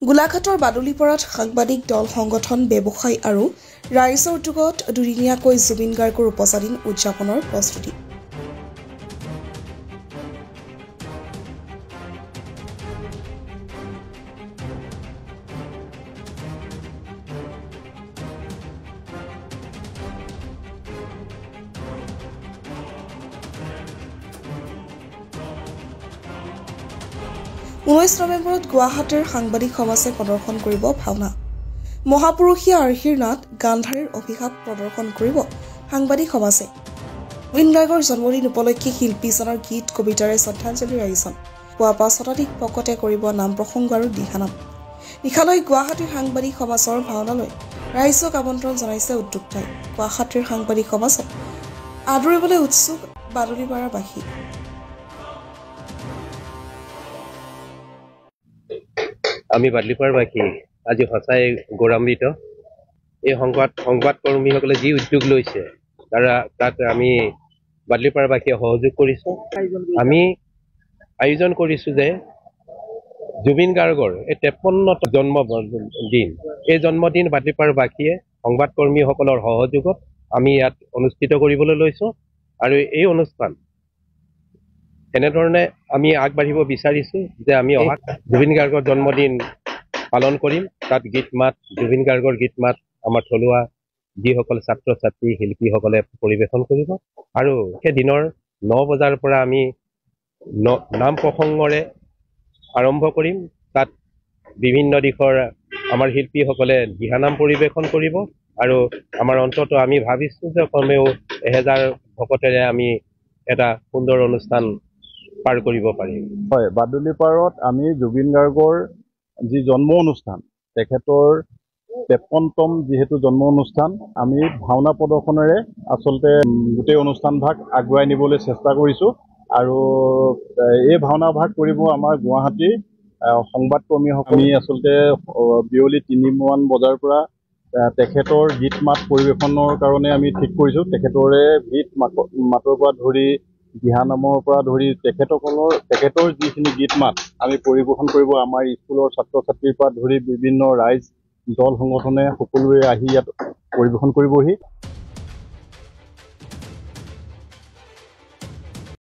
গোলাঘাটৰ বাদুলিপাৰাত সাংবাদিক দল সংগঠন ব্যৱসায় আৰু ৰাইজৰ উদ্যোগত দুদিনীয়াকৈ জুবিন গাৰ্গৰ উপজা দিন উদযাপনৰ প্ৰস্তুতি। 19 নৱেম্বৰত গুৱাহাটীৰ সাংবাদিক সমাজে প্ৰদৰ্শন কৰিব ভাওনা। মহাপুৰুষীয়া আৰ্হিৰ নাট গান্ধাৰীৰ অভিশাপ প্ৰদৰ্শন কৰিব সাংবাদিক সমাজে। জুবিন গাৰ্গৰ জন্মদিন উপলক্ষে শিল্পীজনৰ গীত কবিতাৰে শ্ৰদ্ধাঞ্জলিৰ আয়োজন। পুৱা 5 শতাধিক ভকতে কৰিব নাম প্ৰসংগ আৰু দিহানাম। নিশালৈ গুৱাহাটীৰ সাংবাদিক সমাজৰ ভাওনালৈ ৰাইজক আমন্ত্ৰণ জনাইছে উদ্যোক্তাই। গুৱাহাটীৰ সাংবাদিক সমাজক আদৰিবলৈ উৎসুক বাদুলিপাৰাবাসী। আমি বাদুলিপাৰাবাসী আজি সঁচাই গৌৰৱান্বিত। এই সংবাদকৰ্মীসকলে যি উদ্যোগ লৈছে তাত আমি বাদুলিপাৰাবাসীয়ে সহযোগ কৰিছোঁ। আমি আয়োজন কৰিছোঁ যে জুবিন গাৰ্গৰ এই 53 জন্মদিন, এই জন্মদিন বাদুলিপাৰাবাসীয়ে সংবাদকৰ্মীসকলৰ সহযোগত আমি ইয়াত অনুষ্ঠিত কৰিবলৈ লৈছোঁ। আৰু এই অনুষ্ঠান এনেধৰণে আমি আগবাঢ়িব বিচাৰিছোঁ যে আমি অহা জুবিন গাৰ্গৰ জন্মদিন পালন কৰিম। তাত গীত মাত, জুবিন গাৰ্গৰ গীত মাত আমাৰ থলুৱা যিসকল ছাত্ৰ ছাত্ৰী শিল্পীসকলে পৰিৱেশন কৰিব। আৰু সেই দিনৰ 9 বজাৰ পৰা আমি নাম প্ৰসংগৰে আৰম্ভ কৰিম। তাত বিভিন্ন দিশৰ আমাৰ শিল্পীসকলে দিহানাম পৰিৱেশন কৰিব। আৰু আমাৰ অন্তত আমি ভাবিছোঁ যে কমেও 1000 ভকতেৰে আমি এটা সুন্দৰ অনুষ্ঠান পাৰ কৰিব পাৰিম। হয়, বাদুলিপাৰত আমি জুবিন গাৰ্গৰ যি জন্ম অনুষ্ঠান, তেখেতৰ 53তম যিহেতু জন্ম অনুষ্ঠান, আমি ভাওনা প্ৰদৰ্শনেৰে আচলতে গোটেই অনুষ্ঠান ভাগ আগুৱাই নিবলৈ চেষ্টা কৰিছোঁ। আৰু এই ভাওনা ভাগ কৰিব আমাৰ গুৱাহাটীৰ সংবাদকৰ্মীসকল। আমি আচলতে বিয়লি 3 বজাৰ পৰা তেখেতৰ গীত মাত পৰিৱেশনৰ কাৰণে আমি ঠিক কৰিছোঁ। তেখেতৰে গীত মাতৰ পৰা ধৰি দিহানামৰ পৰা ধৰি তেখেতৰ যিখিনি গীত মাত আমি পৰিৱেশন কৰিব। আমাৰ স্কুলৰ ছাত্ৰ ছাত্ৰীৰ পৰা ধৰি বিভিন্ন ৰাইজ দল সংগঠনে সকলোৱে আহি ইয়াত পৰিৱেশন কৰিবহি।